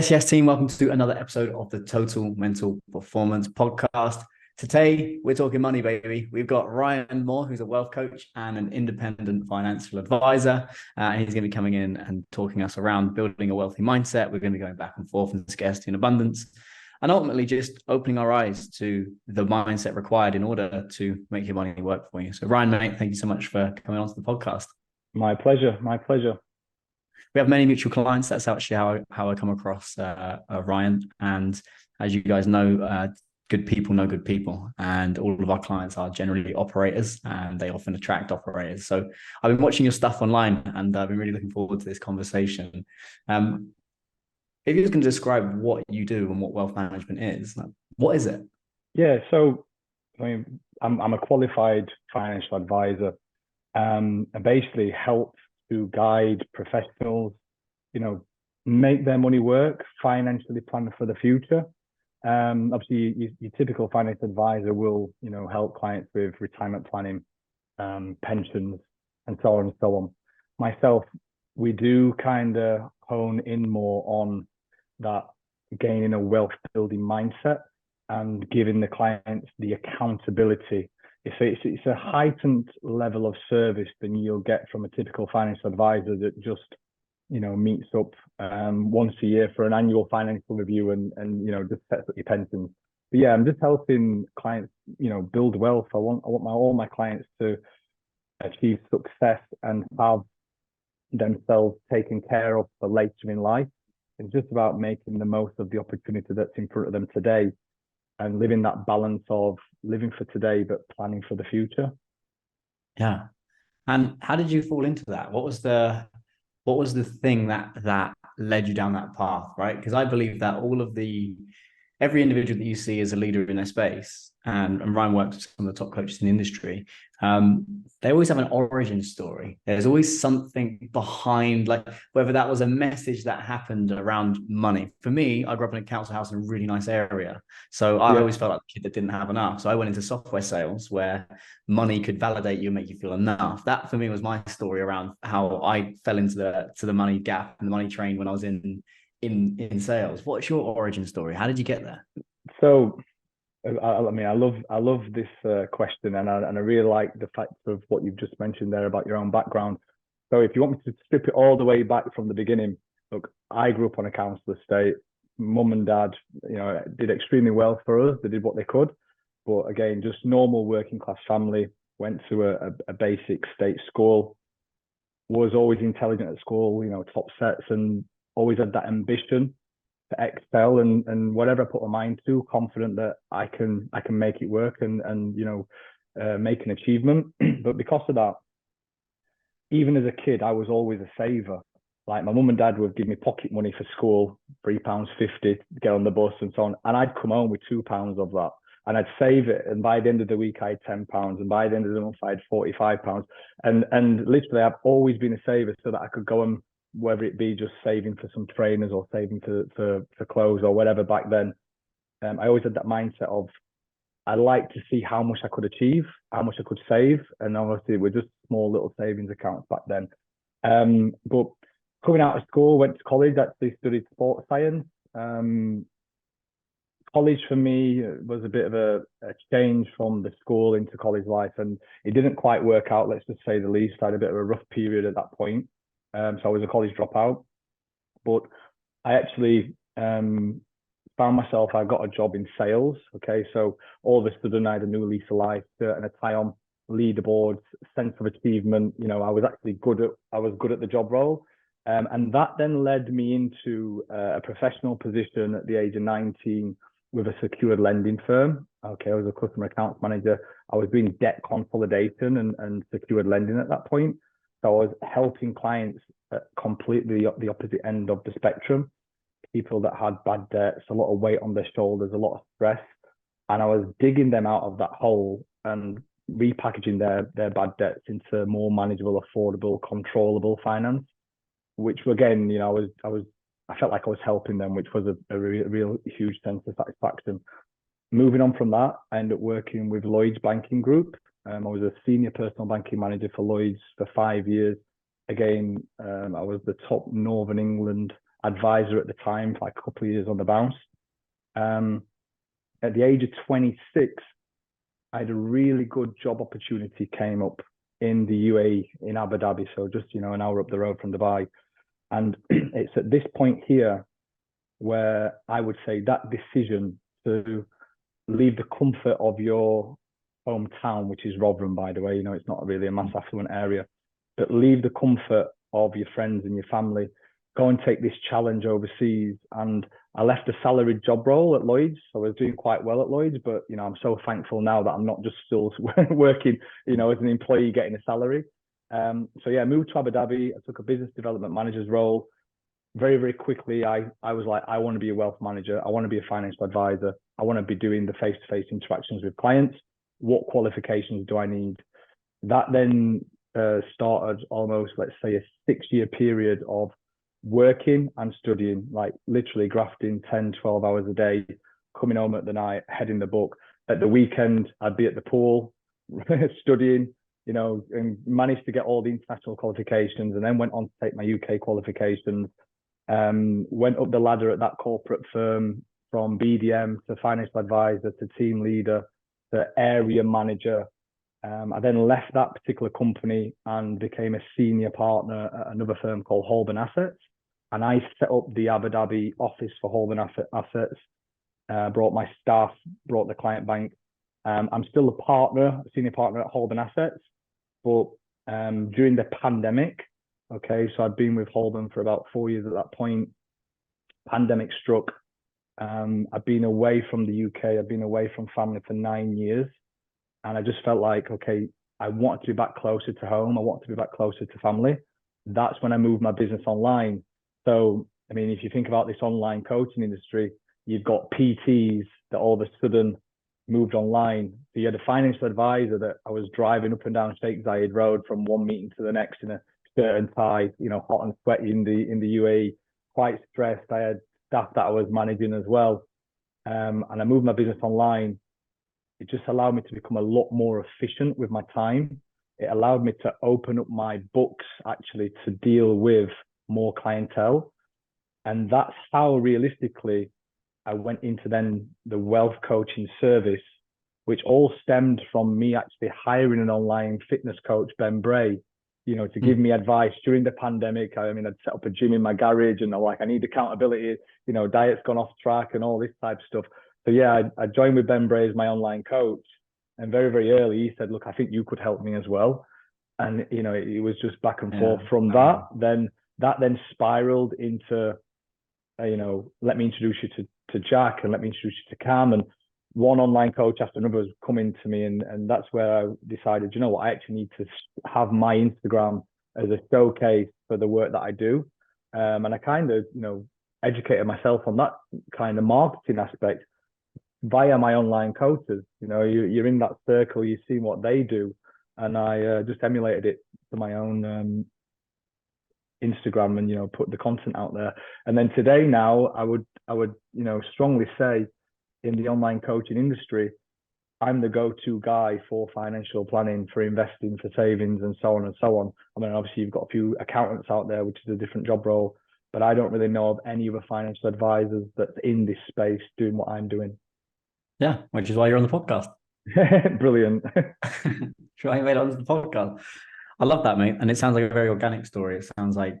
Yes, team. Welcome to another episode of the Total Mental Performance Podcast. Today, we're talking money, baby. We've got Ryan Moore, who's a wealth coach and an independent financial advisor. And he's going to be coming in and talking us around building a wealthy mindset. We're going to be going back and forth in scarcity and abundance, and ultimately just opening our eyes to the mindset required in order to make your money work for you. So, Ryan, mate, thank you so much for coming on to the podcast. My pleasure. My pleasure. We have many mutual clients. That's actually how I come across Ryan. And as you guys know, good people know good people, and all of our clients are generally operators, and they often attract operators. So I've been watching your stuff online, and I've been really looking forward to this conversation. If you was going to describe what you do and what wealth management is, like, what is it? Yeah. So, I'm a qualified financial advisor, and basically help to guide professionals, you know, make their money work, financially plan for the future. Obviously, your typical financial advisor will, help clients with retirement planning, pensions, and so on and so on. Myself, we do kind of hone in more on that gaining a wealth building mindset and giving the clients the accountability. It's a heightened level of service than you'll get from a typical financial advisor that just meets up once a year for an annual financial review and just sets up your pensions. But yeah, I'm just helping clients build wealth. I want all my clients to achieve success and have themselves taken care of for later in life. It's just about making the most of the opportunity that's in front of them today and living that balance of living for today but planning for the future. Yeah. And how did you fall into that? What was the thing that led you down that path, right? Because I believe that every individual that you see is a leader in their space, and Ryan works with some of the top coaches in the industry. They always have an origin story. There's always something behind, like whether that was a message that happened around money. For me, I grew up in a council house in a really nice area, so I Yeah. always felt like the kid that didn't have enough. So I went into software sales where money could validate you and make you feel enough. That for me was my story around how I fell into the money gap and the money train when I was in sales. What's your origin story? How did you get there? So I love this question, and I really like the fact of what you've just mentioned there about your own background. So if you want me to strip it all the way back from the beginning, look, I grew up on a council estate. Mum and dad, did extremely well for us. They did what they could, but again, just normal working class family. Went to a basic state school. Was always intelligent at school, top sets, and always had that ambition to excel and whatever I put my mind to, confident that I can make it work and make an achievement. But because of that, even as a kid, I was always a saver. Like my mum and dad would give me pocket money for school, £3.50 to get on the bus and so on, and I'd come home with £2 of that. And I'd save it, and by the end of the week, I had £10, and by the end of the month, I had £45. And literally, I've always been a saver, so that I could go and whether it be just saving for some trainers or saving for clothes or whatever back then. I always had that mindset of I like to see how much I could achieve, how much I could save, and obviously we're just small little savings accounts back then. But coming out of school, went to college, actually studied sports science. College for me was a bit of a change from the school into college life, and it didn't quite work out. Let's just say the least. I had a bit of a rough period at that point, so I was a college dropout. But I actually found myself. I got a job in sales. Okay, so all of a sudden I had a new lease of life, and a tie on, leaderboards, sense of achievement. I was actually good at. I was good at the job role. And that then led me into a professional position at the age of 19 with a secured lending firm. Okay, I was a customer accounts manager. I was doing debt consolidation and secured lending at that point. So I was helping clients at completely the opposite end of the spectrum. People that had bad debts, a lot of weight on their shoulders, a lot of stress. And I was digging them out of that hole and repackaging their bad debts into more manageable, affordable, controllable finance, which again, I felt like I was helping them, which was a real huge sense of satisfaction. Moving on from that, I ended up working with Lloyds Banking Group. I was a senior personal banking manager for Lloyds for 5 years. Again, I was the top Northern England advisor at the time, like a couple of years on the bounce. At the age of 26, I had a really good job opportunity came up in the UAE, in Abu Dhabi, so just, you know, an hour up the road from Dubai. And it's at this point here where I would say that decision to leave the comfort of your hometown, which is Rotherham, by the way, you know, it's not really a mass affluent area, but leave the comfort of your friends and your family, go and take this challenge overseas. And I left a salaried job role at Lloyd's. So I was doing quite well at Lloyd's, but, you know, I'm so thankful now that I'm not just still working, you know, as an employee getting a salary. So yeah, I moved to Abu Dhabi. I took a business development manager's role. Very, very quickly, I was like, I want to be a wealth manager. I want to be a financial advisor. I want to be doing the face-to-face interactions with clients. What qualifications do I need? That then started almost, let's say, a 6-year period of working and studying, like literally grafting 10, 12 hours a day, coming home at the night, heading the book. At the weekend, I'd be at the pool, studying, you know, and managed to get all the international qualifications, and then went on to take my UK qualifications. Went up the ladder at that corporate firm from BDM to financial advisor to team leader to area manager. I then left that particular company and became a senior partner at another firm called Holborn Assets. And I set up the Abu Dhabi office for Holborn Assets, brought my staff, brought the client bank. I'm still a senior partner at Holborn Assets, but during the pandemic, okay, so I'd been with Holborn for about 4 years at that point. Pandemic struck. I've been away from the UK. I've been away from family for 9 years. And I just felt like, okay, I wanted to be back closer to home. I wanted to be back closer to family. That's when I moved my business online. So, I mean, if you think about this online coaching industry, you've got PTs that all of a sudden moved online. So you had a financial advisor that I was driving up and down Sheikh Zayed Road from one meeting to the next in a shirt and tie, you know, hot and sweaty in the UAE, quite stressed. I had staff that I was managing as well. And I moved my business online. It just allowed me to become a lot more efficient with my time. It allowed me to open up my books actually to deal with more clientele. And that's how realistically I went into then the wealth coaching service, which all stemmed from me actually hiring an online fitness coach, Ben Bray, you know, to give me advice during the pandemic. I mean, I'd set up a gym in my garage and I'm like, I need accountability, you know, diet's gone off track and all this type of stuff. So yeah, I joined with Ben Bray as my online coach. And very, very early, he said, look, I think you could help me as well. And, you know, it was just back and forth from that. That then spiraled into, you know, let me introduce you to Jack and let me introduce you to Cam. And one online coach after another was coming to me. And that's where I decided, you know what, I actually need to have my Instagram as a showcase for the work that I do. And I kind of, you know, educated myself on that kind of marketing aspect via my online coaches. You know, you're in that circle, you see what they do. And I just emulated it to my own Instagram and, you know, put the content out there. And then today now, I would, you know, strongly say in the online coaching industry, I'm the go-to guy for financial planning, for investing, for savings, and so on and so on. I mean, obviously you've got a few accountants out there, which is a different job role, but I don't really know of any other financial advisors that's in this space doing what I'm doing. Yeah, which is why you're on the podcast. Brilliant. Sure, you made it onto the podcast. I love that, mate. And it sounds like a very organic story. It sounds like,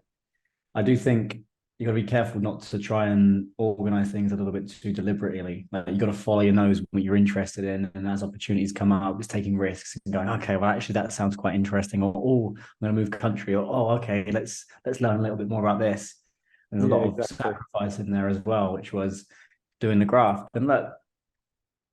I do think you got to be careful not to try and organize things a little bit too deliberately. Like, you got to follow your nose what you're interested in, and as opportunities come up, it's taking risks and going, okay, well, actually, that sounds quite interesting. Or, oh, I'm going to move country. Or, oh, okay, let's learn a little bit more about this. And there's a lot of sacrifice in there as well, which was doing the graft. And look,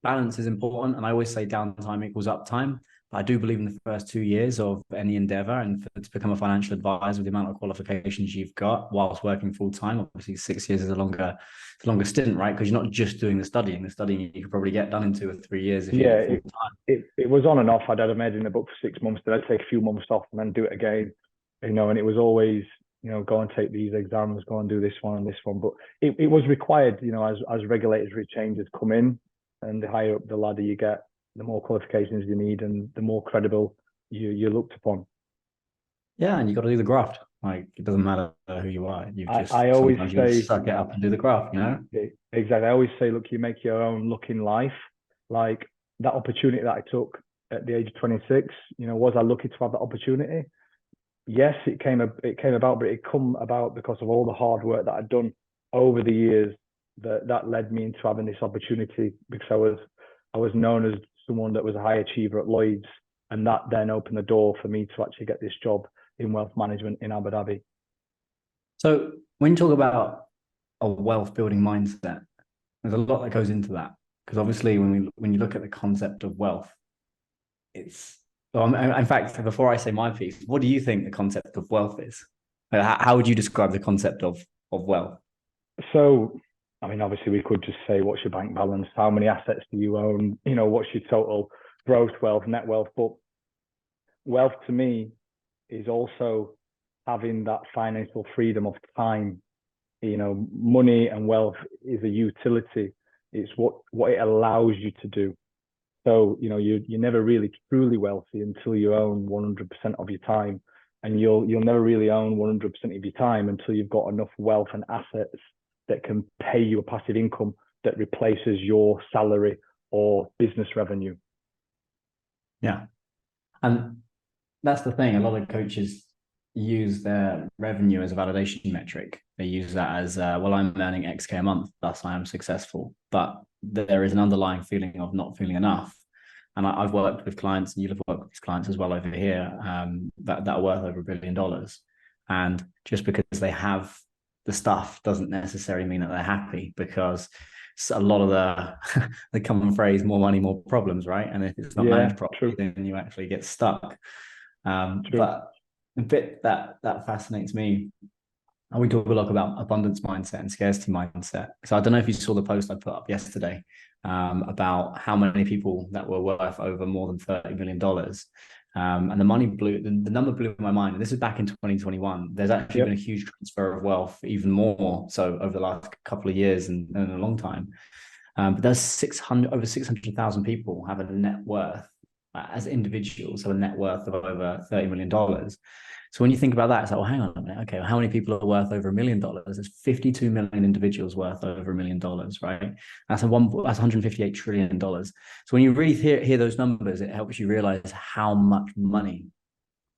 balance is important. And I always say downtime equals uptime. But I do believe in the first 2 years of any endeavor, and to become a financial advisor with the amount of qualifications you've got whilst working full time, obviously 6 years is a longer stint, right? Because you're not just doing the studying. The studying you could probably get done in 2 or 3 years if you're full time. It was on and off. I'd had a med in the book for 6 months, then I'd take a few months off and then do it again, you know, and it was always, you know, go and take these exams, go and do this one and this one. But it was required, you know, as regulatory changes come in, and the higher up the ladder you get, the more qualifications you need and the more credible you're looked upon. Yeah, and you got to do the graft. Like it doesn't matter who you are. You I just always sometimes you got to say suck it up and do the craft, you know? exactly. I always say, look, you make your own luck in life. Like that opportunity that I took at the age of 26, was I lucky to have that opportunity? Yes, it came about, but it come about because of all the hard work that I'd done over the years that led me into having this opportunity, because I was known as someone that was a high achiever at Lloyd's, and that then opened the door for me to actually get this job in wealth management in Abu Dhabi. So when you talk about a wealth building mindset, there's a lot that goes into that. Because obviously when you look at the concept of wealth, it's well, in fact, before I say my piece, what do you think the concept of wealth is? Like, how would you describe the concept of wealth? So, I mean, obviously, we could just say, what's your bank balance? How many assets do you own? What's your total gross wealth, net wealth? But wealth to me is also having that financial freedom of time. Money and wealth is a utility. It's what it allows you to do. So, you're never really truly wealthy until you own 100% of your time. And you'll never really own 100% of your time until you've got enough wealth and assets that can pay you a passive income that replaces your salary or business revenue. Yeah. And that's the thing. A lot of coaches use their revenue as a validation metric. They use that as, well, I'm earning X K a month, thus I am successful. But there is an underlying feeling of not feeling enough. And I've worked with clients, and you'll have worked with clients as well over here, that are worth over $1 billion. And just because they have the stuff doesn't necessarily mean that they're happy, because a lot of the common phrase, more money, more problems, right? And if it's not managed properly, then you actually get stuck. But a bit that fascinates me, and we talk a lot about abundance mindset and scarcity mindset. So I don't know if you saw the post I put up yesterday, about how many people that were worth over more than $30 million. And the number blew my mind. And this is back in 2021. There's actually been a huge transfer of wealth, even more so over the last couple of years and a long time. But there's over 600,000 people have a net worth, as individuals, have a net worth of over $30 million. So when you think about that, it's like, well, hang on a minute. Okay, well, how many people are worth over $1 million? There's 52 million individuals worth over $1 million, right? That's 158 trillion dollars. So when you really hear those numbers, it helps you realize how much money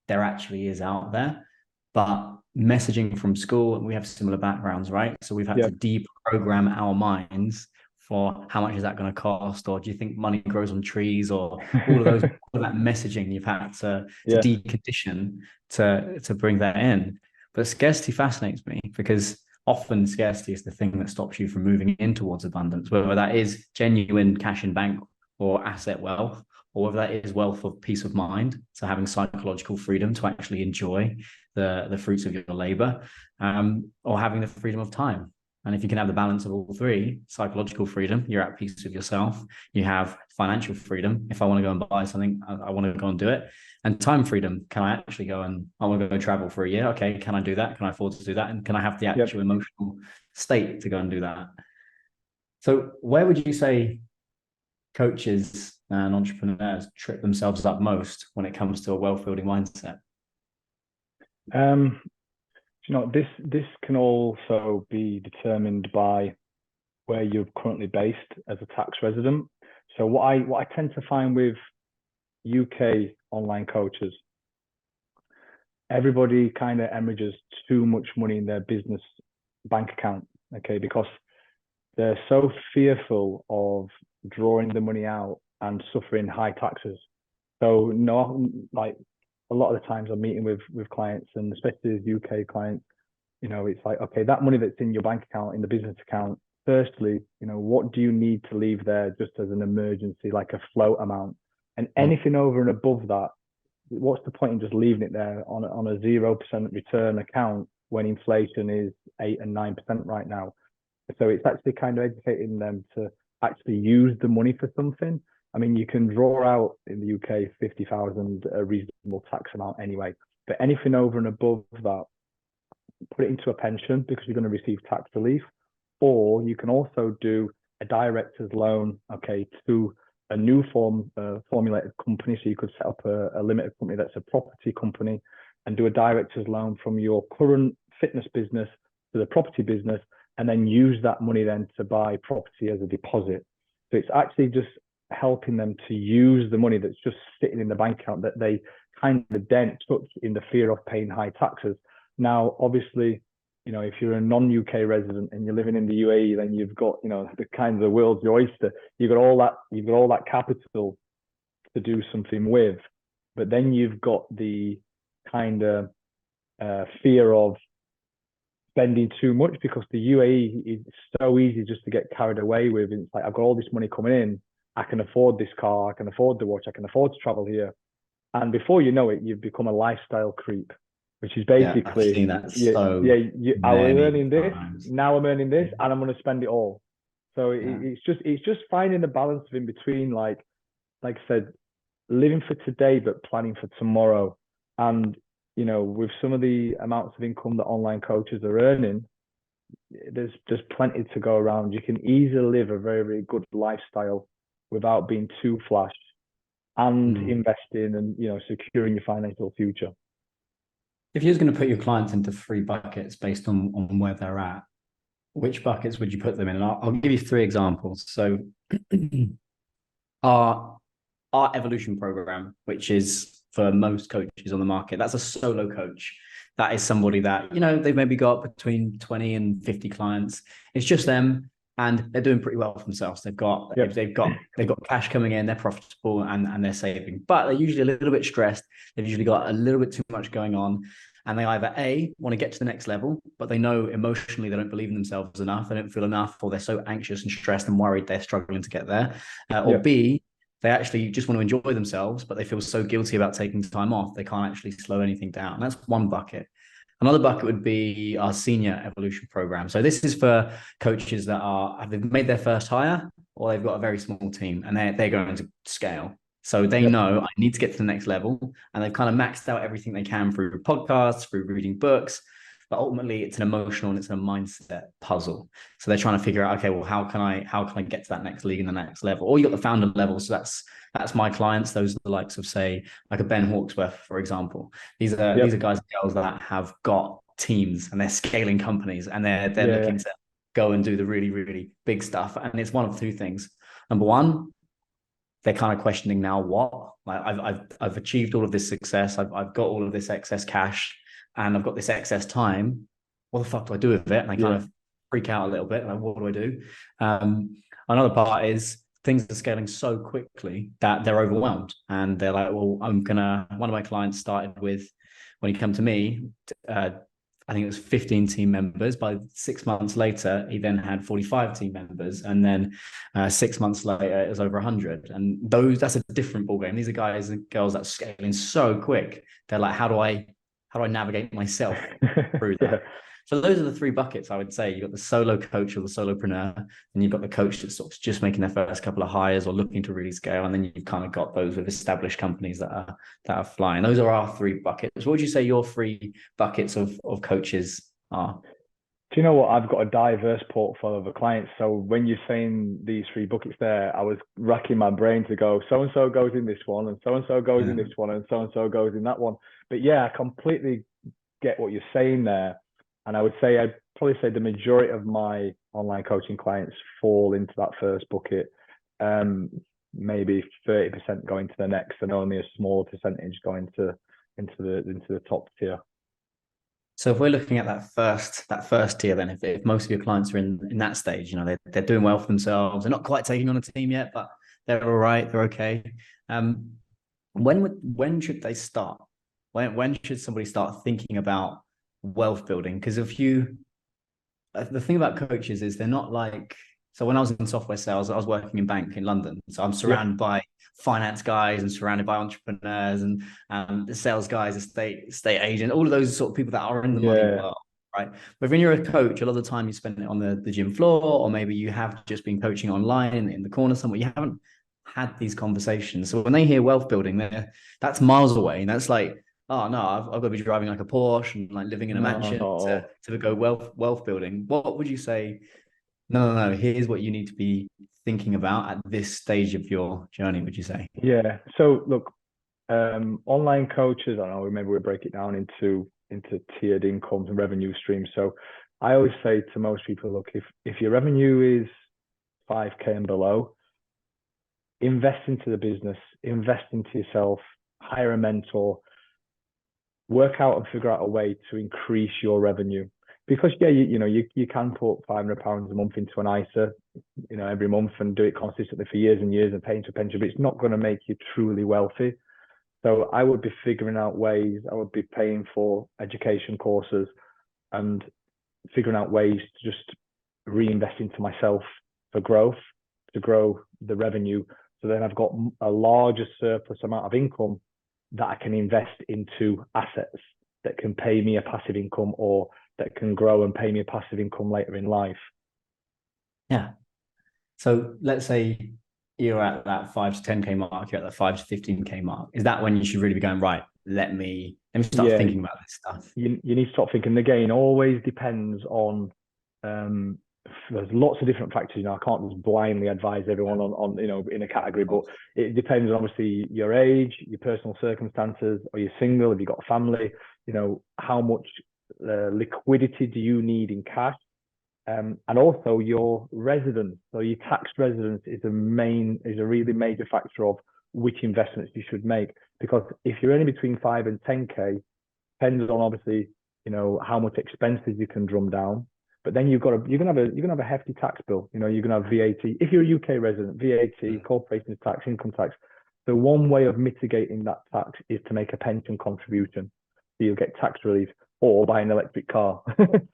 there actually is out there. But messaging from school, and we have similar backgrounds, right? So we've had to deprogram our minds for how much is that going to cost, or do you think money grows on trees, or all of that messaging you've had to decondition to bring that in. But scarcity fascinates me, because often scarcity is the thing that stops you from moving in towards abundance, whether that is genuine cash in bank or asset wealth, or whether that is wealth of peace of mind, so having psychological freedom to actually enjoy the fruits of your labor, or having the freedom of time. And if you can have the balance of all three, psychological freedom, you're at peace with yourself. You have financial freedom. If I want to go and buy something, I want to go and do it. And time freedom. Can I actually go and I want to go travel for a year? Okay, can I do that? Can I afford to do that? And can I have the actual emotional state to go and do that? So where would you say coaches and entrepreneurs trip themselves up most when it comes to a wealth building mindset? This can also be determined by where you're currently based as a tax resident. So what I tend to find with UK online coaches, everybody kind of hemorrhages too much money in their business bank account, okay, because they're so fearful of drawing the money out and suffering high taxes. So like a lot of the times I'm meeting with clients, and especially as UK clients, it's like, okay, that money that's in your bank account, in the business account, firstly, what do you need to leave there just as an emergency, like a float amount? And anything over and above that, what's the point in just leaving it there on a 0% return account when inflation is 8 and 9% right now? So it's actually kind of educating them to actually use the money for something. I mean, you can draw out in the UK 50,000, a reasonable tax amount anyway, but anything over and above that, put it into a pension because you're going to receive tax relief. Or you can also do a director's loan, okay, to a new formulated company. So you could set up a limited company that's a property company. and do a director's loan from your current fitness business to the property business, and then use that money then to buy property as a deposit. So it's actually just helping them to use the money that's just sitting in the bank account that they kind of then touch in the fear of paying high taxes. Now, obviously, if you're a non-UK resident and you're living in the UAE, then you've got, the kind of the world's your oyster. You've got all that capital to do something with, but then you've got the kind of fear of spending too much, because the UAE is so easy just to get carried away with. It's like, I've got all this money coming in, I can afford this car, I can afford the watch, I can afford to travel here. And before you know it, you've become a lifestyle creep, which is basically, I've seen that I was earning this, times. now I'm earning this, and I'm going to spend it all. So it's just finding the balance in between, like I said, living for today but planning for tomorrow. And with some of the amounts of income that online coaches are earning, there's plenty to go around. You can easily live a very, very good lifestyle without being too flash, and investing and securing your financial future. If you was going to put your clients into 3 buckets based on where they're at, which buckets would you put them in? And I'll give you 3 examples. So our evolution program, which is for most coaches on the market, that's a solo coach. That is somebody that, they've maybe got between 20 and 50 clients. It's just them, and they're doing pretty well for themselves. They've got cash coming in, they're profitable, and they're saving, but they're usually a little bit stressed. They've usually got a little bit too much going on, and they either want to get to the next level, but they know emotionally they don't believe in themselves enough, they don't feel enough, or they're so anxious and stressed and worried they're struggling to get there, or B, they actually just want to enjoy themselves, but they feel so guilty about taking time off, they can't actually slow anything down. That's one bucket. Another bucket would be our senior evolution program. So this is for coaches that have made their first hire, or they've got a very small team and they're going to scale. So they know I need to get to the next level, and they've kind of maxed out everything they can through podcasts, through reading books. But ultimately, it's an emotional and it's a mindset puzzle. So they're trying to figure out, okay, well, how can I get to that next league and the next level? Or you got the founder level. So that's my clients. Those are the likes of, say, like a Ben Hawksworth, for example. These are guys and girls that have got teams and they're scaling companies, and they're looking to go and do the really, really big stuff. And it's one of 2 things. Number one, they're kind of questioning now what? Like I've achieved all of this success. I've got all of this excess cash, and I've got this excess time. What the fuck do I do with it? And I kind of freak out a little bit. Like, what do I do? Another part is things are scaling so quickly that they're overwhelmed, and they're like, well, one of my clients started with, when he came to me, I think it was 15 team members. By 6 months later, he then had 45 team members. And then 6 months later, it was over 100. And that's a different ballgame. These are guys and girls that are scaling so quick. They're like, how do I navigate myself through that? So those are the 3 buckets, I would say. You've got the solo coach or the solopreneur, and you've got the coach that's sort of just making their first couple of hires or looking to really scale. And then you've kind of got those with established companies that are flying. Those are our 3 buckets. What would you say your 3 buckets of coaches are? Do you know what? I've got a diverse portfolio of clients. So when you're saying these 3 buckets there, I was racking my brain to go, so-and-so goes in this one, and so-and-so goes in this one, and so-and-so goes in that one. But I completely get what you're saying there. And I'd probably say the majority of my online coaching clients fall into that first bucket. Maybe 30% going to the next, and only a small percentage going into the top tier. So if we're looking at that first tier, then if most of your clients are in that stage, they're doing well for themselves, they're not quite taking on a team yet, but they're all right, they're okay. When should they start? When should somebody start thinking about wealth building? Because the thing about coaches is they're not like, so when I was in software sales, I was working in bank in London. So I'm surrounded by finance guys and surrounded by entrepreneurs and the sales guys, estate agent, all of those sort of people that are in the money world, right? But when you're a coach, a lot of the time you spend it on the gym floor, or maybe you have just been coaching online in the corner somewhere. You haven't had these conversations. So when they hear wealth building, that's miles away. And that's like, oh no, I've got to be driving like a Porsche and like living in a mansion to go wealth building. What would you say? No. Here's what you need to be thinking about at this stage of your journey, would you say? Yeah. So look, Online coaches, I don't know, maybe we break it down into tiered incomes and revenue streams. So I always say to most people, look, if your revenue is 5K and below, invest into the business, invest into yourself, hire a mentor, work out and figure out a way to increase your revenue. Because yeah, you can put £500 a month into an ISA, every month and do it consistently for years and years and pay into a pension, but it's not going to make you truly wealthy. So I would be figuring out ways, I would be paying for education courses and figuring out ways to just reinvest into myself for growth, to grow the revenue. So then I've got a larger surplus amount of income that I can invest into assets that can pay me a passive income or that can grow and pay me a passive income later in life. Yeah. So let's say you're at that 5 to 10K mark, you're at the 5 to 15K mark. Is that when you should really be going, right, let me start thinking about this stuff? You need to start thinking. Again, always depends on there's lots of different factors. I can't just blindly advise everyone on in a category, but it depends on obviously your age, your personal circumstances. Are you single? Have you got a family? How much liquidity do you need in cash? And also your residence. So your taxed residence is a really major factor of which investments you should make. Because if you're only between 5 and 10K, depends on obviously, how much expenses you can drum down. But then you're gonna have a hefty tax bill. You're gonna have VAT. If you're a UK resident, VAT, corporations tax, income tax. The one way of mitigating that tax is to make a pension contribution. So you'll get tax relief or buy an electric car.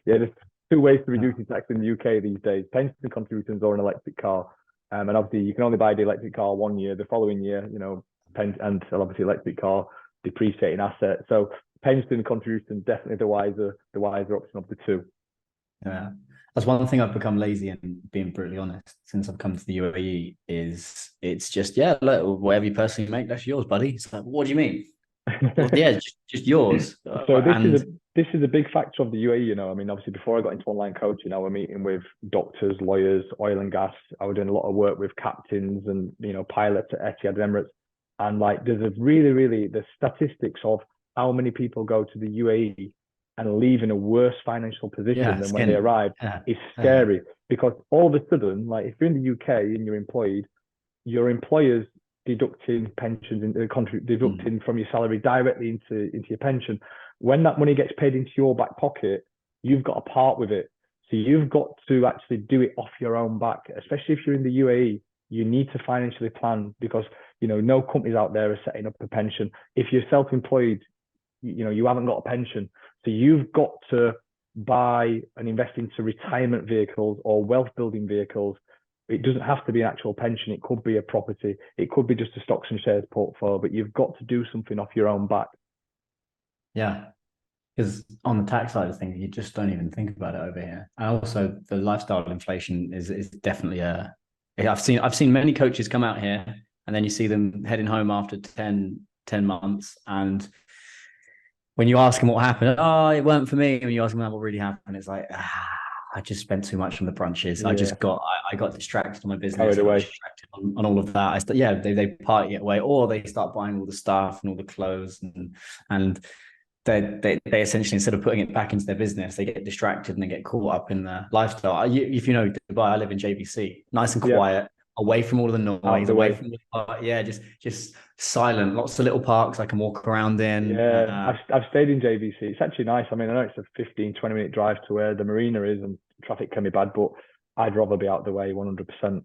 There's two ways to reduce your tax in the UK these days: pension contributions or an electric car. And obviously you can only buy the electric car 1 year. The following year, and obviously electric car depreciating asset. So pension contribution definitely the wiser option of the two. Yeah, that's one thing I've become lazy in, being brutally honest, since I've come to the UAE. Is it's just look, whatever you personally make, that's yours, buddy. It's like, what do you mean? Well, yeah, just yours. So this is a big factor of the UAE. I mean, obviously before I got into online coaching, I was meeting with doctors, lawyers, oil and gas. I was doing a lot of work with captains and pilots at Etihad Emirates. And there's the statistics of how many people go to the UAE and leave in a worse financial position than when they arrive is scary. Because all of a sudden, if you're in the UK and you're employed, your employer's deducting pensions and deducting from your salary directly into your pension. When that money gets paid into your back pocket, you've got to part with it. So you've got to actually do it off your own back, especially if you're in the UAE. You need to financially plan because no companies out there are setting up a pension. If you're self-employed, you haven't got a pension. So you've got to buy and invest into retirement vehicles or wealth building vehicles. It doesn't have to be an actual pension. It could be a property. It could be just a stocks and shares portfolio, but you've got to do something off your own back. Yeah. Because on the tax side of things, you just don't even think about it over here. And also the lifestyle inflation is definitely I've seen many coaches come out here and then you see them heading home after 10 months. And when you ask them what happened, oh, it weren't for me. When you ask them what really happened, it's like, I just spent too much on the brunches. Yeah. I got distracted on my business. I got distracted on all of that. They party it away, or they start buying all the stuff and all the clothes and they essentially, instead of putting it back into their business, they get distracted and they get caught up in the lifestyle. If you know Dubai, I live in JVC, nice and quiet, away from all of the noise, away from just silent. Lots of little parks I can walk around in. Yeah, I've stayed in JVC. It's actually nice. I mean, I know it's a 15-20 minute drive to where the marina is, and traffic can be bad, but I'd rather be out the way 100%.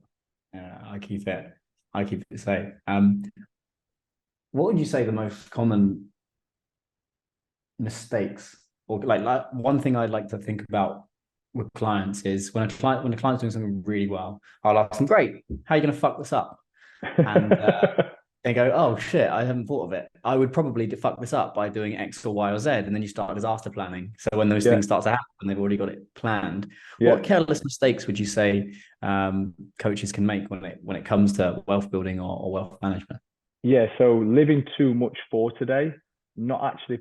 Yeah, I keep it safe. What would you say the most common mistakes, or like one thing I'd like to think about with clients is when a client's doing something really well, I'll ask them, great, how are you going to fuck this up? And they go, oh shit, I haven't thought of it. I would probably fuck this up by doing X or Y or Z. And then you start disaster planning. So when those things start to happen, they've already got it planned. What careless mistakes would you say coaches can make when it comes to wealth building or wealth management? Yeah, so living too much for today, not actually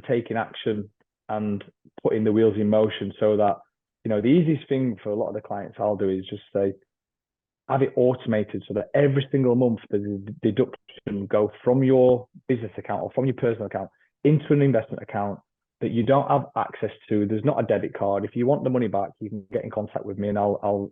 taking action and putting the wheels in motion, so that the easiest thing for a lot of the clients I'll do is just say, have it automated so that every single month the deduction go from your business account or from your personal account into an investment account that you don't have access to. There's not a debit card. If you want the money back, you can get in contact with me and I'll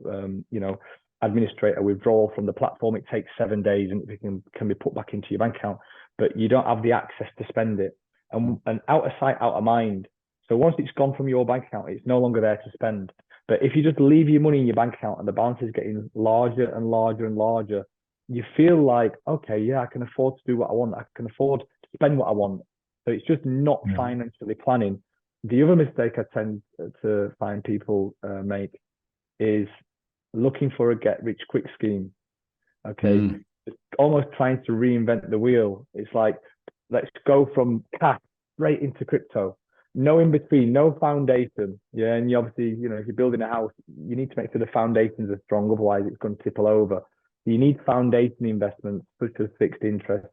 administrate a withdrawal from the platform. It takes 7 days and it can be put back into your bank account, but you don't have the access to spend it. And out of sight, out of mind. So once it's gone from your bank account, it's no longer there to spend. But if you just leave your money in your bank account and the balance is getting larger and larger and larger, you feel like, okay, yeah, I can afford to do what I want. I can afford to spend what I want. So it's just not financially planning. The other mistake I tend to find people make is looking for a get rich quick scheme. Okay. Almost trying to reinvent the wheel. It's like, let's go from cash straight into crypto. No in between, no foundation. Yeah. And you obviously, if you're building a house, you need to make sure the foundations are strong, otherwise it's going to tip over. You need foundation investments such as fixed interest,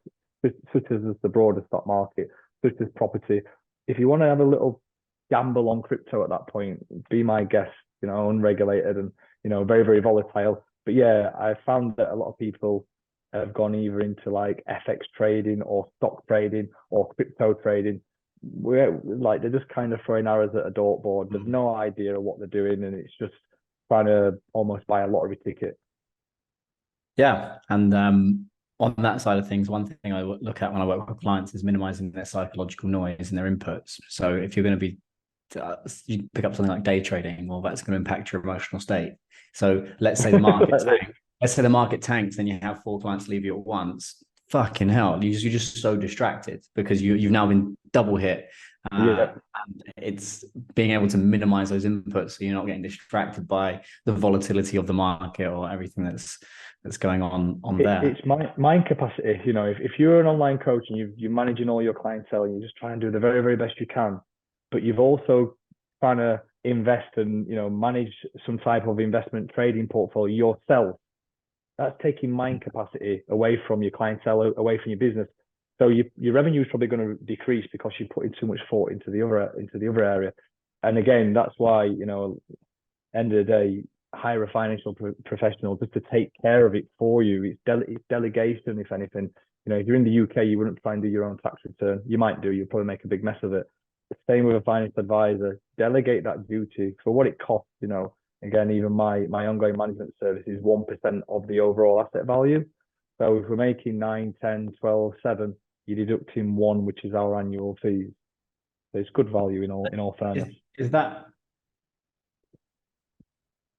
such as the broader stock market, such as property. If you want to have a little gamble on crypto at that point, be my guest, unregulated and, very, very volatile. But yeah, I found that a lot of people have gone either into like FX trading or stock trading or crypto trading, where like they're just kind of throwing arrows at a dartboard. There's no idea of what they're doing, and it's just trying to almost buy a lottery ticket. Yeah, and on that side of things, one thing I look at when I work with clients is minimizing their psychological noise and their inputs. So if you're going to be you pick up something like day trading, well, that's going to impact your emotional state. So let's say the market let's say the market tanks and you have 4 clients leave you at once. Fucking hell, you're just so distracted because you've now been double hit. And it's being able to minimize those inputs so you're not getting distracted by the volatility of the market or everything that's going on there. It's mind capacity. If you're an online coach and you're managing all your clientele and you're just trying to do the very, very best you can, but you've also trying to invest and manage some type of investment trading portfolio yourself, that's taking mind capacity away from your clientele, away from your business. So your revenue is probably going to decrease because you're putting too much thought into the other area. And again, that's why end of the day, hire a financial professional just to take care of it for you. It's delegation, if anything. If you're in the UK, you wouldn't try and do your own tax return. You might do. You'll probably make a big mess of it. The same with a financial advisor. Delegate that duty for what it costs. Again, even my ongoing management service is 1% of the overall asset value. So if we're making 9, 10, 12, 7, you're deducting 1, which is our annual fees. So it's good value in all fairness. Is that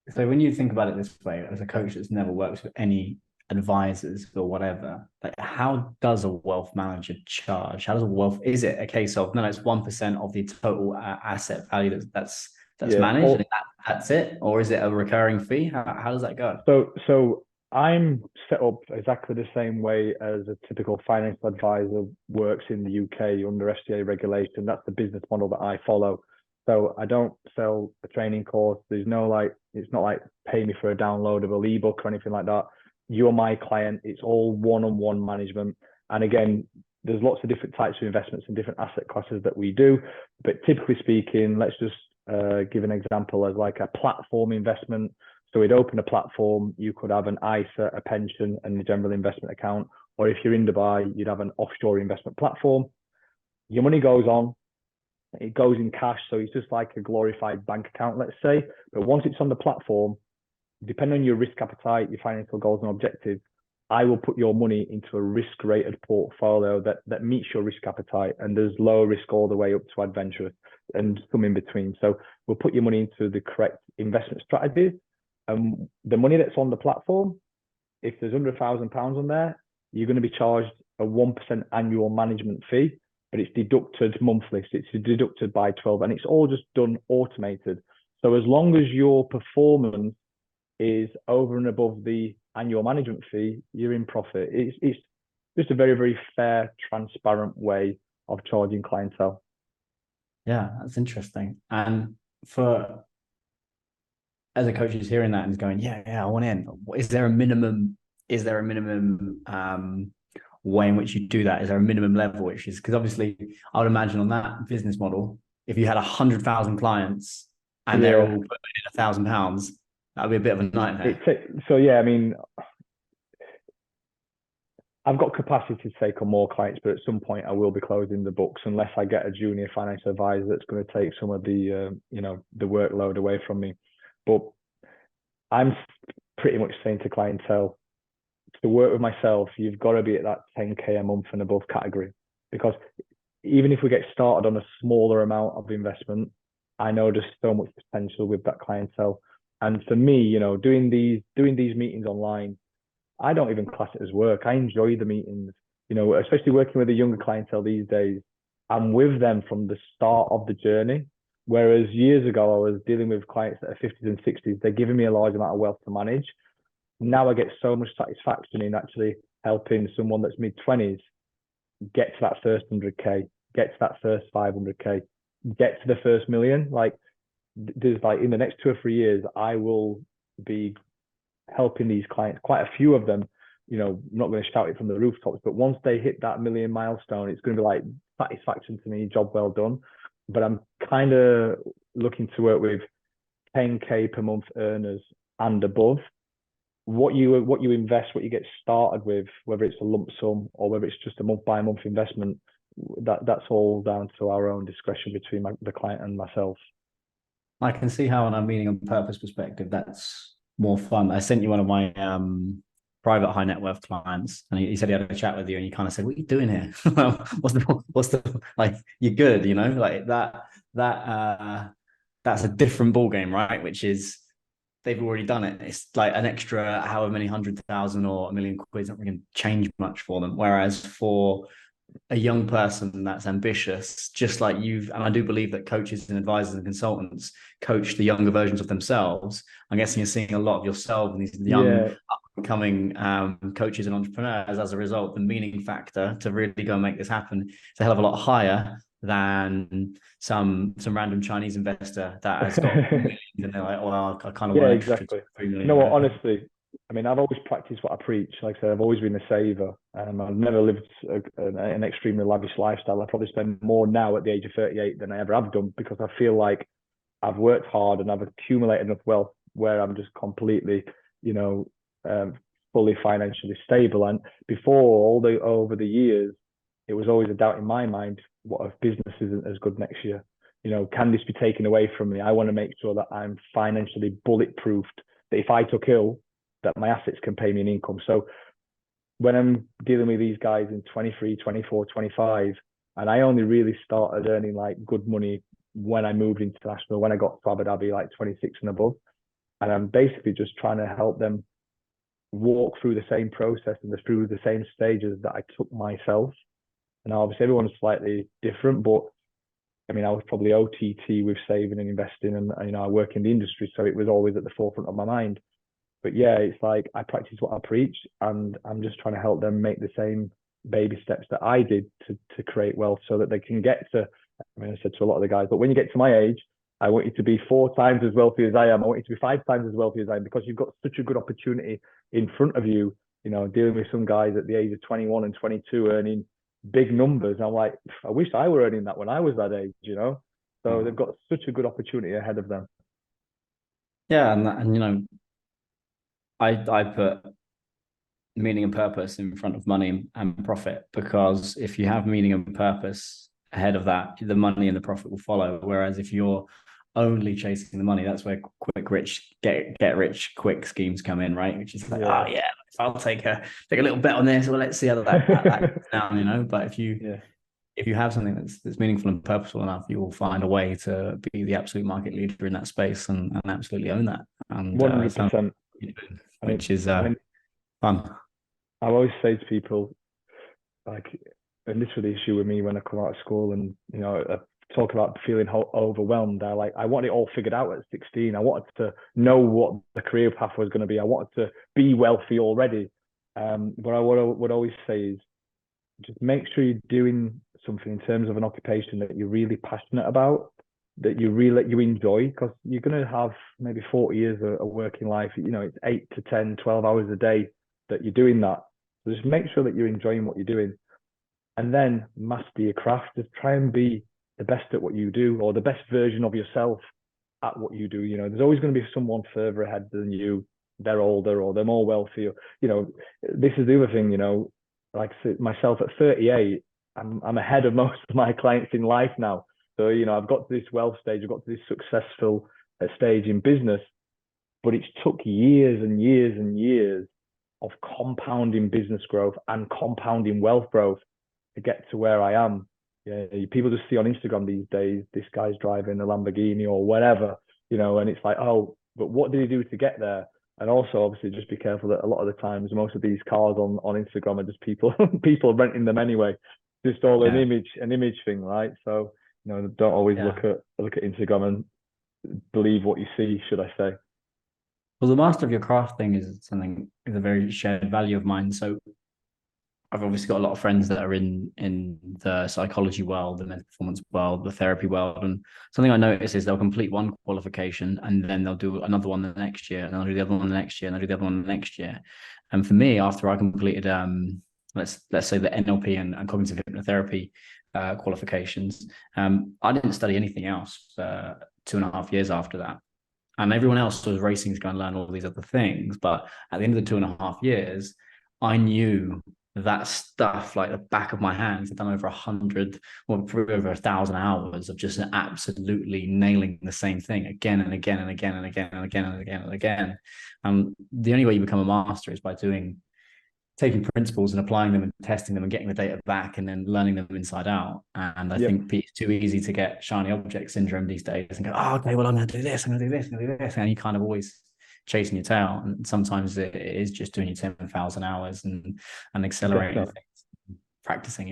so? When you think about it this way, as a coach that's never worked with any advisors or whatever, like how does a wealth manager charge? Is it a case of no, it's 1% of the total asset value that's managed, and that's it, or is it a recurring fee? How does that go? So I'm set up exactly the same way as a typical financial advisor works in the UK under FCA regulation. That's the business model that I follow. So I don't sell a training course. There's no it's not like pay me for a downloadable ebook or anything like that. You're my client. It's all one-on-one management. And again, there's lots of different types of investments and different asset classes that we do. But typically speaking, let's just give an example as like a platform investment. So we'd open a platform. You could have an ISA, a pension, and a general investment account. Or if you're in Dubai, you'd have an offshore investment platform. Your money goes on. It goes in cash. So it's just like a glorified bank account, let's say. But once it's on the platform, depending on your risk appetite, your financial goals and objectives, I will put your money into a risk-rated portfolio that meets your risk appetite. And there's low risk all the way up to adventurous and some in between. So we'll put your money into the correct investment strategies. And the money that's on the platform, if there's £100,000 on there, you're going to be charged a 1% annual management fee, but it's deducted monthly. So it's deducted by 12, and it's all just done automated. So as long as your performance is over and above the annual management fee, you're in profit. It's just a very, very fair, transparent way of charging clientele. Yeah, that's interesting. And as a coach who's hearing that and is going, yeah, I want in. Is there a minimum way in which you do that? Is there a minimum level? Which is because obviously I would imagine on that business model, if you had 100,000 clients and they're all putting in £1,000, that would be a bit of a nightmare. So yeah, I mean, I've got capacity to take on more clients, but at some point I will be closing the books unless I get a junior financial advisor that's going to take some of the the workload away from me. But I'm pretty much saying to clientele, to work with myself, you've got to be at that 10K a month and above category, because even if we get started on a smaller amount of investment, I know there's so much potential with that clientele. And for me, doing these meetings online, I don't even class it as work. I enjoy the meetings, especially working with a younger clientele these days. I'm with them from the start of the journey. Whereas years ago, I was dealing with clients that are 50s and 60s. They're giving me a large amount of wealth to manage. Now I get so much satisfaction in actually helping someone that's mid 20s get to that first 100K, get to that first 500K, get to the first million. Like, there's like in the next 2 or 3 years, I will be helping these clients, quite a few of them. I'm not going to shout it from the rooftops, but once they hit that million milestone, it's going to be like satisfaction to me, job well done. But I'm kind of looking to work with 10K per month earners and above. What you invest, what you get started with, whether it's a lump sum or whether it's just a month by month investment, that's all down to our own discretion between the client and myself. I can see how, on a meaning and purpose perspective, that's more fun. I sent you one of my private high net worth clients, and he said he had a chat with you, and you kind of said, "What are you doing here? what's the like? You're good, like that. That's a different ball game, right? Which is, they've already done it. It's like an extra however many 100,000 or a million quid is not going to change much for them. Whereas for a young person that's ambitious, just like and I do believe that coaches and advisors and consultants coach the younger versions of themselves. I'm guessing you're seeing a lot of yourself and these young upcoming coaches and entrepreneurs. As a result, the meaning factor to really go and make this happen is a hell of a lot higher than some random Chinese investor that has got millions, and they're like, well, I kind of want exactly. Honestly, I mean, I've always practiced what I preach. Like I said, I've always been a saver. I've never lived an extremely lavish lifestyle. I probably spend more now at the age of 38 than I ever have done, because I feel like I've worked hard and I've accumulated enough wealth where I'm just completely, fully financially stable. And before, over the years, it was always a doubt in my mind, what if business isn't as good next year? Can this be taken away from me? I want to make sure that I'm financially bulletproofed, that if I took ill, that my assets can pay me an income. So when I'm dealing with these guys in 23, 24, 25, and I only really started earning like good money when I moved international, when I got to Abu Dhabi, like 26 and above. And I'm basically just trying to help them walk through the same process and through the same stages that I took myself. And obviously everyone's slightly different, but I mean, I was probably OTT with saving and investing, and I work in the industry, so it was always at the forefront of my mind. But yeah, it's like I practice what I preach, and I'm just trying to help them make the same baby steps that I did to create wealth, so that they can get to. I mean, I said to a lot of the guys, but when you get to my age, I want you to be 4 times as wealthy as I am. I want you to be 5 times as wealthy as I am, because you've got such a good opportunity in front of you. Dealing with some guys at the age of 21 and 22 earning big numbers. I'm like, I wish I were earning that when I was that age. So they've got such a good opportunity ahead of them. Yeah, and I put meaning and purpose in front of money and profit, because if you have meaning and purpose ahead of that, the money and the profit will follow. Whereas if you're only chasing the money, that's where get rich quick schemes come in, right? Which is like, I'll take a little bet on this, well, let's see how that goes down, But if you have something that's meaningful and purposeful enough, you will find a way to be the absolute market leader in that space and absolutely own that. And 100%. Which is fun. I always say to people, like, and this was the issue with me when I come out of school, and I talk about feeling overwhelmed. I wanted it all figured out at 16. I wanted to know what the career path was going to be. I wanted to be wealthy already. But what I would always say is, just make sure you're doing something in terms of an occupation that you're really passionate about, that you enjoy, because you're going to have maybe 40 years of working life. It's 8 to 10, 12 hours a day that you're doing that. So just make sure that you're enjoying what you're doing, and then master your craft. Just try and be the best at what you do, or the best version of yourself at what you do. There's always going to be someone further ahead than you. They're older, or they're more wealthy. This is the other thing. like myself at 38, I'm ahead of most of my clients in life now. So, I've got to this wealth stage, I've got to this successful stage in business, but it's took years and years and years of compounding business growth and compounding wealth growth to get to where I am. Yeah, people just see on Instagram these days, this guy's driving a Lamborghini or whatever, and it's like, oh, but what did he do to get there? And also, obviously, just be careful that a lot of the times, most of these cars on Instagram are just people people renting them anyway, just all an image thing, right? So, don't always look at Instagram and believe what you see, should I say? Well, the master of your craft thing is a very shared value of mine. So I've obviously got a lot of friends that are in the psychology world, the mental performance world, the therapy world, and something I notice is they'll complete one qualification and then they'll do another one the next year, and they'll do the other one the next year, and they'll do the other one the next year. And for me, after I completed let's say the NLP and cognitive hypnotherapy qualifications, I didn't study anything else for 2.5 years after that. And everyone else was racing to go and learn all these other things. But at the end of the 2.5 years, I knew that stuff like the back of my hands. I've done over 100, well, probably over 1,000 hours of just absolutely nailing the same thing again and again and again and again and again and again and again. And the only way you become a master is by taking principles and applying them and testing them and getting the data back and then learning them inside out. And I think it's too easy to get shiny object syndrome these days and go, oh, okay, well, I'm going to do this, I'm going to do this, I'm going to do this. And you kind of always chasing your tail. And sometimes it is just doing your 10,000 hours and accelerating things, practicing,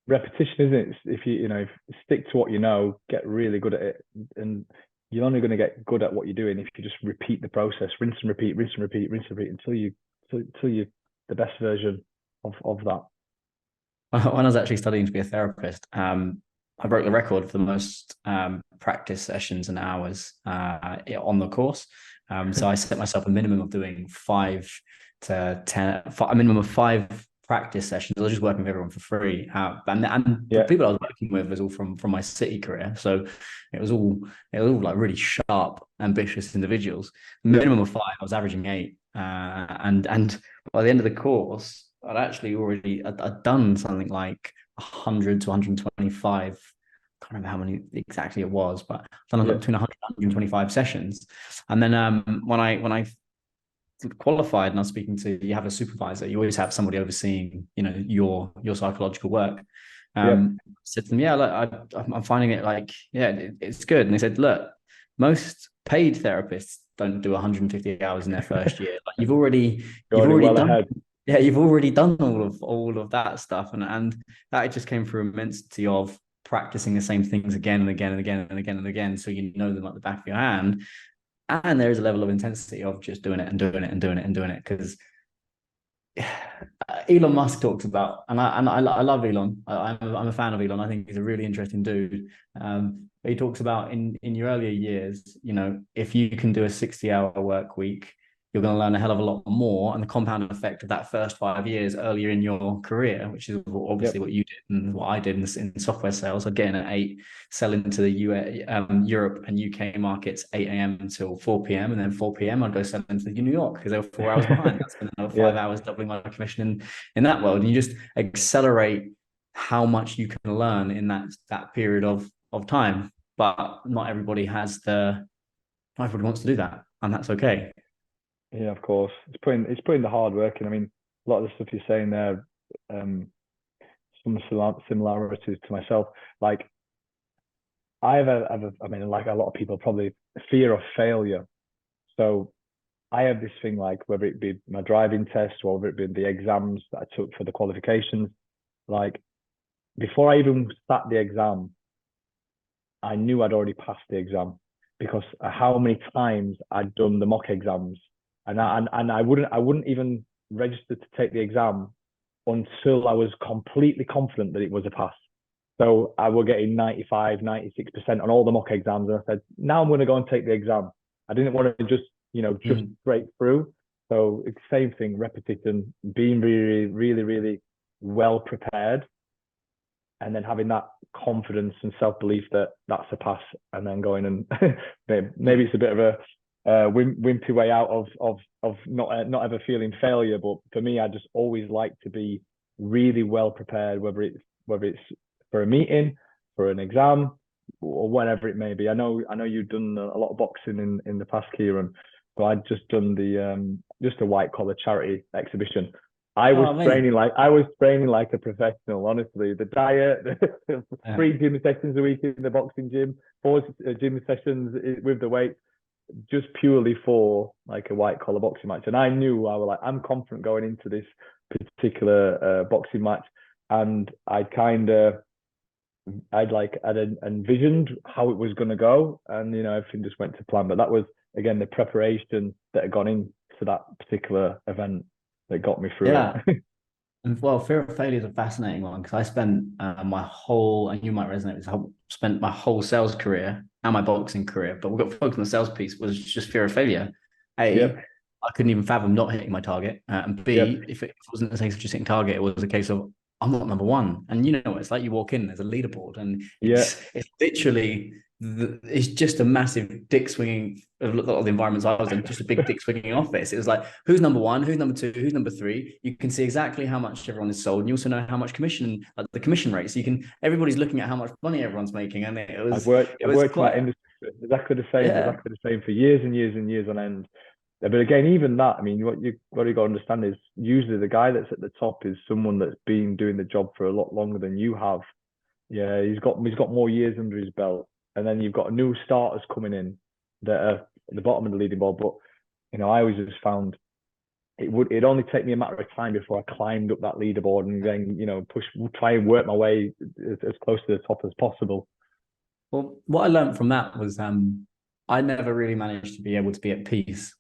Repetition, isn't it? If if you stick to what you know, get really good at it, and you're only going to get good at what you're doing if you just repeat the process, rinse and repeat, rinse and repeat, rinse and repeat until you the best version of that. When I was actually studying to be a therapist, I broke the record for the most practice sessions and hours on the course. So I set myself a minimum of doing 5 to 10, a minimum of 5 practice sessions. I was just working with everyone for free. And the people I was working with was all from my city career. So it was all like really sharp, ambitious individuals. Minimum of 5, I was averaging 8. And by the end of the course, I'd done something like 100 to 125. I can't remember how many exactly it was, but I've done between 100 and 125 sessions. And then when I qualified and I was speaking to, you have a supervisor, you always have somebody overseeing, your psychological work. Said to them, I'm finding it like, it's good. And they said, look, most paid therapists don't do 150 hours in their first year. Like you've already done all of that stuff, and that just came through immensity of practicing the same things again and again and again and again and again, so you know them like the back of your hand. And there is a level of intensity of just doing it and doing it and doing it and doing it, because Elon Musk talks about, and I love Elon. I'm a fan of Elon. I think he's a really interesting dude. He talks about in your earlier years, if you can do a 60-hour work week, you're going to learn a hell of a lot more. And the compound effect of that first 5 years earlier in your career, which is obviously what you did and what I did in software sales. I'd get in at 8, sell into the Europe and UK markets 8 a.m. until 4 p.m. And then 4 p.m. I'd go sell into New York because they were 4 hours behind. That's been another 5 hours doubling my commission in that world. And you just accelerate how much you can learn in that period of time. But not everybody wants to do that, and that's okay. Yeah, of course. It's putting the hard work in. I mean, a lot of the stuff you're saying there, some similarities to myself. Like I mean, like a lot of people, probably fear of failure. So I have this thing, like whether it be my driving test or whether it be the exams that I took for the qualifications, like before I even sat the exam, I knew I'd already passed the exam because how many times I'd done the mock exams, and I wouldn't even register to take the exam until I was completely confident that it was a pass. So I was getting 95, 96% on all the mock exams, and I said, now I'm going to go and take the exam. I didn't want to just break through. So it's the same thing, repetition, being really, really, really well prepared, and then having that confidence and self-belief that that's a pass, and then going and maybe it's a bit of a wimpy way out of not ever feeling failure. But for me, I just always like to be really well prepared, whether it's for a meeting, for an exam, or whatever it may be. I know you've done a lot of boxing in the past, Kieran. So I'd just done the just a white collar charity exhibition. I was Amazing. training like a professional. Honestly, the diet, Yeah. 3 gym sessions a week in the boxing gym, 4 gym sessions with the weight, just purely for like a white collar boxing match. And I knew I was like, I'm confident going into this particular boxing match, and I'd envisioned how it was going to go, and everything just went to plan. But that was again the preparation that had gone into that particular event that got me through Yeah. it. And well, fear of failure is a fascinating one because I spent my whole, and you might resonate with this, spent my whole sales career and my boxing career, but we've got focused on the sales piece was just fear of failure. A, Yep, I couldn't even fathom not hitting my target. And yep, B, if it wasn't a case of just hitting target, it was a case of I'm not number one. And it's like you walk in, there's a leaderboard, and yeah. it's literally it's just a massive dick swinging. A lot of the environments I was in, just a big dick swinging office. It was like, who's number one, who's number two, who's number three. You can see exactly how much everyone is sold, and you also know how much commission, like the commission rate. So you can everybody's looking at how much money everyone's making, and it I've was worked in that quite industry exactly yeah. the same for years and years and years on end. But again, even that, I mean, what you got to understand is usually the guy that's at the top is someone that's been doing the job for a lot longer than you have. Yeah, he's got more years under his belt, and then you've got new starters coming in that are at the bottom of the leaderboard. But I always just found it'd only take me a matter of time before I climbed up that leaderboard and then try and work my way as close to the top as possible. Well, what I learned from that was I never really managed to be able to be at peace.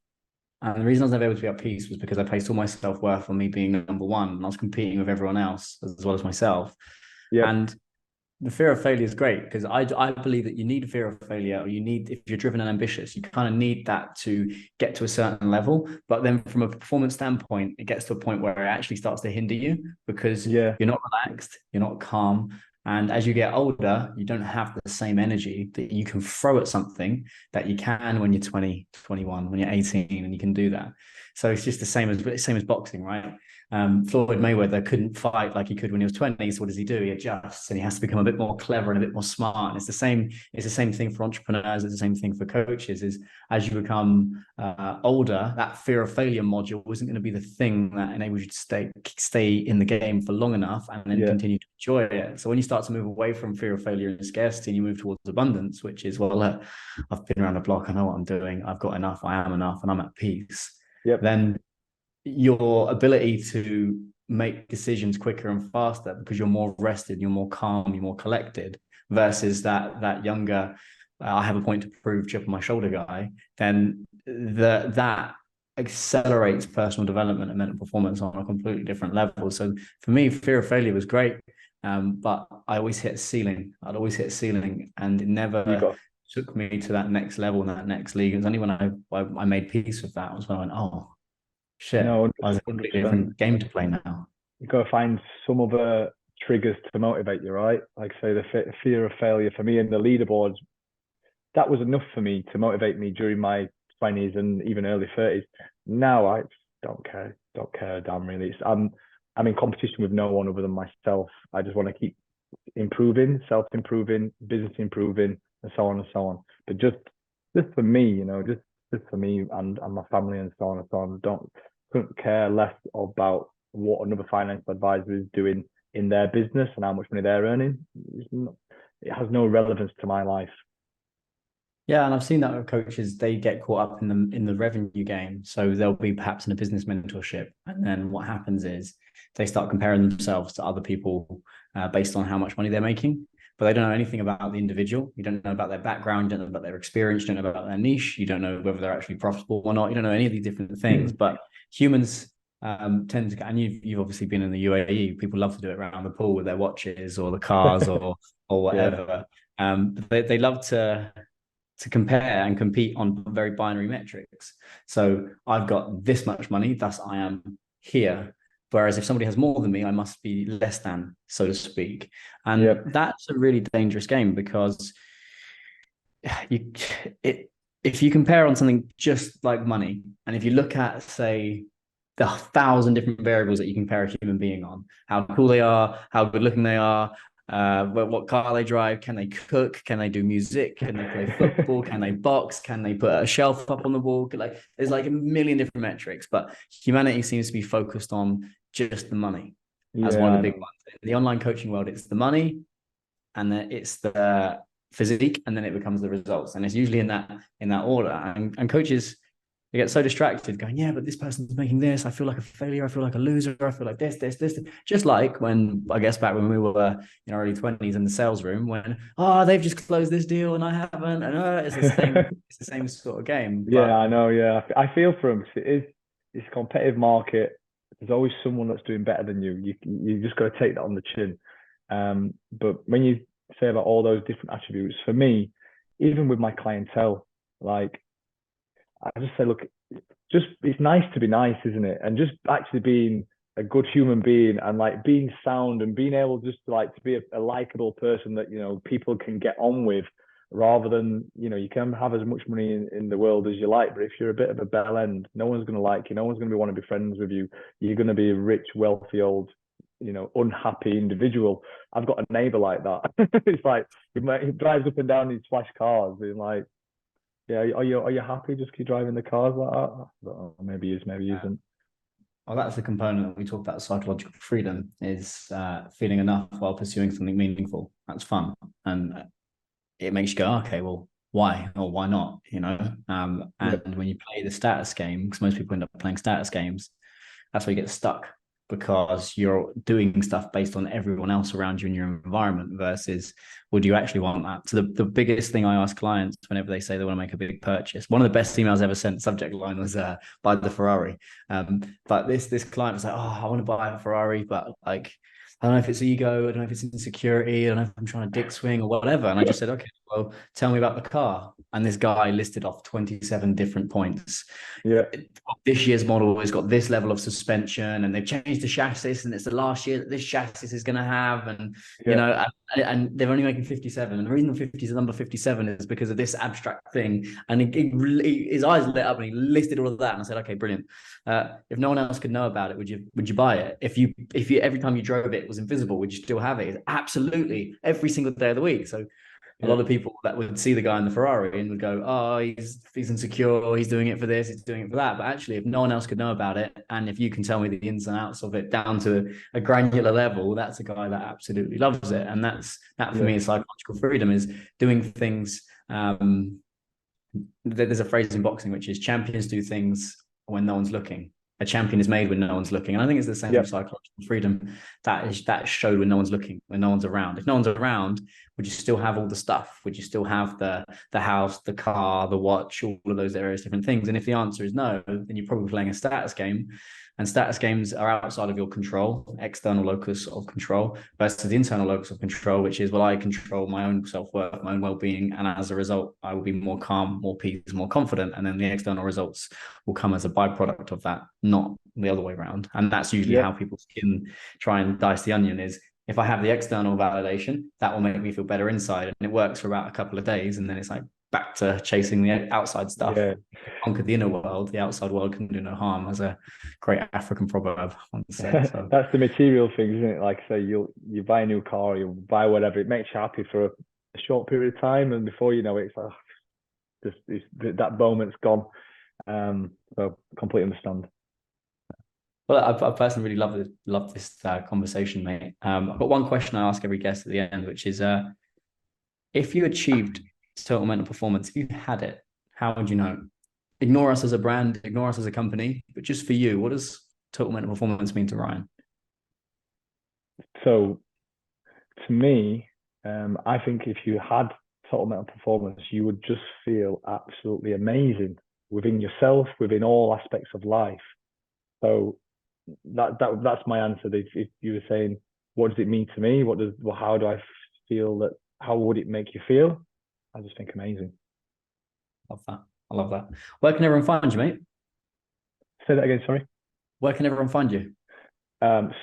And the reason I was never able to be at peace was because I placed all my self worth on me being number one, and I was competing with everyone else as well as myself. Yep. And the fear of failure is great because I believe that you need a fear of failure, or you need, if you're driven and ambitious, you kind of need that to get to a certain level. But then from a performance standpoint, it gets to a point where it actually starts to hinder you because Yeah. you're not relaxed, you're not calm. And as you get older, you don't have the same energy that you can throw at something that you can when you're 20, 21, when you're 18, and you can do that. So it's just the same as boxing, right? Floyd Mayweather couldn't fight like he could when he was 20. So what does he do? He adjusts, and he has to become a bit more clever and a bit more smart. And it's the same thing for entrepreneurs. It's the same thing for coaches. Is as you become older, that fear of failure module isn't going to be the thing that enables you to stay in the game for long enough and then continue to enjoy it. So when you start to move away from fear of failure and scarcity, and you move towards abundance, which is, well, I've been around the block. I know what I'm doing. I've got enough. I am enough, and I'm at peace. Yep. Then your ability to make decisions quicker and faster because you're more rested, you're more calm, you're more collected, versus that younger, I have a point to prove, chip on my shoulder guy, then that accelerates personal development and mental performance on a completely different level. So for me, fear of failure was great, but I always hit a ceiling. I'd always hit a ceiling, and it You never got took me to that next level and that next league. It was only when I made peace with that was when I went, oh shit, no I was a completely 100%. different game to play now. You got to find some other triggers to motivate you, right? Like say the fear of failure for me in the leaderboards, that was enough for me to motivate me during my 20s and even early 30s. Now I don't care a damn really. I'm in competition with no one other than myself. I just want to keep improving, self-improving, business improving, and so on and so on. But just for me, just for me and my family and so on and so on. Couldn't care less about what another financial advisor is doing in their business and how much money they're earning. It has no relevance to my life. Yeah, and I've seen that with coaches, they get caught up in the revenue game. So they'll be perhaps in a business mentorship, and then what happens is they start comparing themselves to other people based on how much money they're making. But they don't know anything about the individual. You don't know about their background. You don't know about their experience. You don't know about their niche. You don't know whether they're actually profitable or not. You don't know any of these different things. But humans tend to, and you've obviously been in the UAE. People love to do it around the pool with their watches or the cars or Yeah. whatever. They love to compare and compete on very binary metrics. So I've got this much money, thus I am here. Whereas if somebody has more than me, I must be less than, so to speak. And Yep. that's a really dangerous game because you if you compare on something just like money, and if you look at, say, the 1,000 different variables that you can pair a human being on. How cool they are, how good looking they are, what car they drive, can they cook, can they do music, can they play football, can they box, can they put a shelf up on the wall? Like there's like a million different metrics, but humanity seems to be focused on just the money as one Yeah, of I the big know. ones. In the online coaching world, it's the money, and then it's the physique, and then it becomes the results. And it's usually in that order. And coaches, they get so distracted going, yeah, but this person's making this. I feel like a failure. I feel like a loser. I feel like this. Just like when, I guess, back when we were in our early 20s in the sales room, when, oh, they've just closed this deal and I haven't. And it's the same sort of game. Yeah, But I know. Yeah, I feel for them. It's a competitive market. There's always someone that's doing better than you. You just got to take that on the chin. But when you say about all those different attributes, for me, even with my clientele, like I just say, look, just it's nice to be nice, isn't it? And just actually being a good human being and like being sound and being able just to like to be a likable person that people can get on with, rather than you can have as much money in the world as you like, but if you're a bit of a bell end, no one's going to like you, no one's going to want to be friends with you. You're going to be a rich, wealthy, old, unhappy individual. I've got a neighbor like that. It's like he drives up and down these flash cars being like, yeah, are you happy? Just keep driving the cars like that. Maybe he is, maybe he isn't. well, that's the component that we talk about psychological freedom is feeling enough while pursuing something meaningful. That's fun. And it makes you go, okay, well, why or why not? Yeah, And when you play the status game, because most people end up playing status games, that's where you get stuck because you're doing stuff based on everyone else around you in your environment versus would you actually want that? So the biggest thing I ask clients whenever they say they want to make a big purchase, one of the best emails I ever sent, subject line was buy the Ferrari. But this client was like, oh, I want to buy a Ferrari, but like I don't know if it's ego, I don't know if it's insecurity, I don't know if I'm trying to dick swing or whatever. And I just said, okay, well, tell me about the car. And this guy listed off 27 different points. yeah, This year's model has got this level of suspension, and they've changed the chassis, and it's the last year that this chassis is going to have, and yeah, and they're only making 57. And the reason the number 57 is because of this abstract thing. And his eyes lit up, and he listed all of that. And I said, okay, brilliant. If no one else could know about it, would you buy it? If you every time you drove it was invisible, would you still have it? Absolutely, every single day of the week. So a yeah, lot of people that would see the guy in the Ferrari and would go, oh, he's insecure, he's doing it for this, he's doing it for that. But actually, if no one else could know about it, and if you can tell me the ins and outs of it down to a granular level, that's a guy that absolutely loves it. And that for yeah, me is psychological freedom, is doing things. There's a phrase in boxing which is champions do things when no one's looking. A champion is made when no one's looking. And I think it's the same yeah, with psychological freedom. That showed when no one's looking, when no one's around. If no one's around, would you still have all the stuff? Would you still have the house, the car, the watch, all of those various different things? And if the answer is no, then you're probably playing a status game. And status games are outside of your control, external locus of control, versus the internal locus of control, which is, well, I control my own self-worth, my own well-being. And as a result, I will be more calm, more peace, more confident. And then the external results will come as a byproduct of that, not the other way around. And that's usually yeah, how people can try and dice the onion is, if I have the external validation, that will make me feel better inside. And it works for about a couple of days. And then it's like back to chasing the outside stuff. yeah. Conquer the inner world, the outside world can do no harm, as a great African proverb once said. So That's the material thing, isn't it? Like say you buy a new car, you buy whatever, it makes you happy for a short period of time, and before you know it, it's like that moment's gone. So completely understand. well, I personally really love this conversation, mate. I've got one question I ask every guest at the end, which is if you achieved total mental performance, if you had it, how would you know? Ignore us as a brand, ignore us as a company, but just for you, what does total mental performance mean to Ryan? So to me, I think if you had total mental performance, you would just feel absolutely amazing within yourself, within all aspects of life. So that's my answer. If you were saying, what does it mean to me? How do I feel that? How would it make you feel? I just think amazing. Love that. I love that. Where can everyone find you, mate? Say that again. Sorry. Where can everyone find you?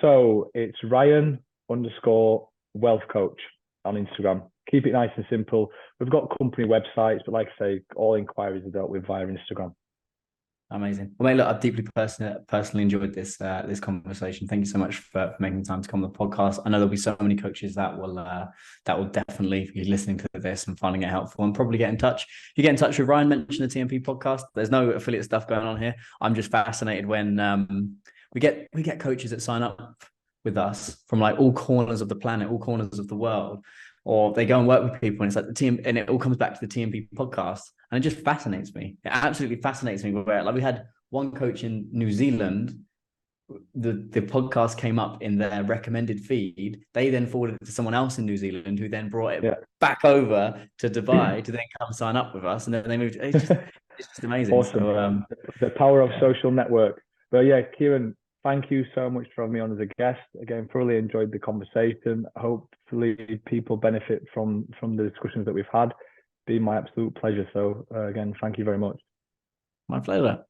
So it's Ryan underscore wealth coach on Instagram. Keep it nice and simple. We've got company websites, but like I say, all inquiries are dealt with via Instagram. Amazing. Well, mate, look, I've deeply personally enjoyed this conversation. Thank you so much for making the time to come on the podcast. I know there'll be so many coaches that will definitely be listening to this and finding it helpful and probably get in touch. If you get in touch with Ryan, mention the TMP podcast. There's no affiliate stuff going on here. I'm just fascinated when we get coaches that sign up with us from like all corners of the planet, all corners of the world, or they go and work with people and it's like the team, and it all comes back to the TMP podcast. And it just fascinates me. It absolutely fascinates me where like we had one coach in New Zealand, the podcast came up in their recommended feed. They then forwarded it to someone else in New Zealand who then brought it back over to Dubai to then come sign up with us. And then they moved. It's just amazing. Awesome. So, the power of social network. But yeah, Kieran, thank you so much for having me on as a guest. Again, thoroughly enjoyed the conversation. Hopefully people benefit from the discussions that we've had. Been my absolute pleasure. So again, thank you very much. my pleasure.